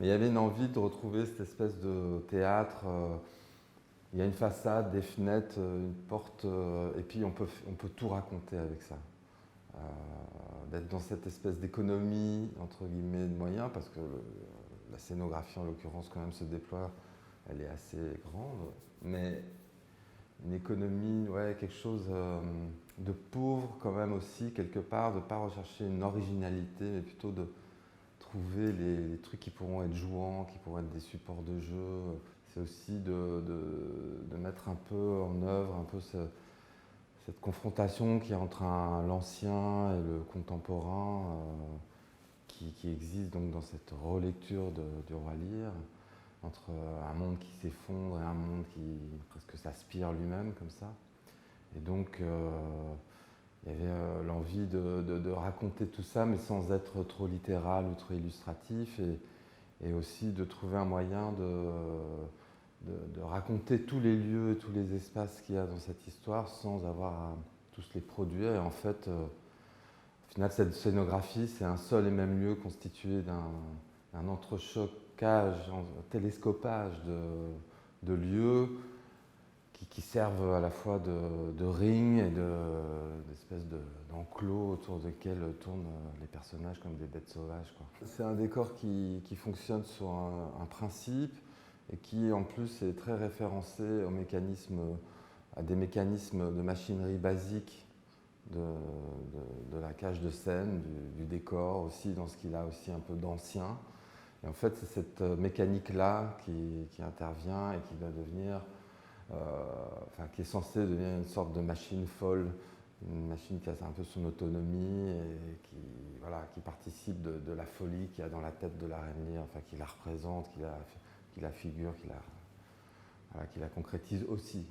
Mais il y avait une envie de retrouver cette espèce de théâtre. Il y a une façade, des fenêtres, une porte, et puis on peut tout raconter avec ça. Euh, D'être dans cette espèce d'économie, entre guillemets, de moyens, parce que la scénographie, en l'occurrence, quand même, se déploie, elle est assez grande, mais une économie, ouais, quelque chose de pauvre quand même aussi, quelque part, de ne pas rechercher une originalité, mais plutôt de trouver les trucs qui pourront être jouants, qui pourront être des supports de jeu. C'est aussi de mettre un peu en œuvre un peu cette confrontation qui est entre l'ancien et le contemporain, qui existe donc dans cette relecture du Roi Lear, entre un monde qui s'effondre et un monde qui presque s'aspire lui-même comme ça. Et donc il y avait l'envie de raconter tout ça, mais sans être trop littéral ou trop illustratif, et aussi de trouver un moyen de raconter tous les lieux et tous les espaces qu'il y a dans cette histoire sans avoir à tous les produire. Et en fait, au final, cette scénographie, c'est un seul et même lieu constitué d'un entrechoquage, un télescopage de lieux qui servent à la fois de ring et d'espèces d'enclos autour desquels tournent les personnages comme des bêtes sauvages, quoi. C'est un décor qui fonctionne sur un principe et qui en plus est très référencé à des mécanismes de machinerie basiques de la cage de scène, du décor aussi, dans ce qu'il a aussi un peu d'ancien. Et en fait, c'est cette mécanique-là qui intervient et qui va devenir, qui est censée devenir une sorte de machine folle, une machine qui a un peu son autonomie et qui participe de la folie qu'il y a dans la tête de la reine Lear, qui la représente, qui la figure, qui la concrétise aussi.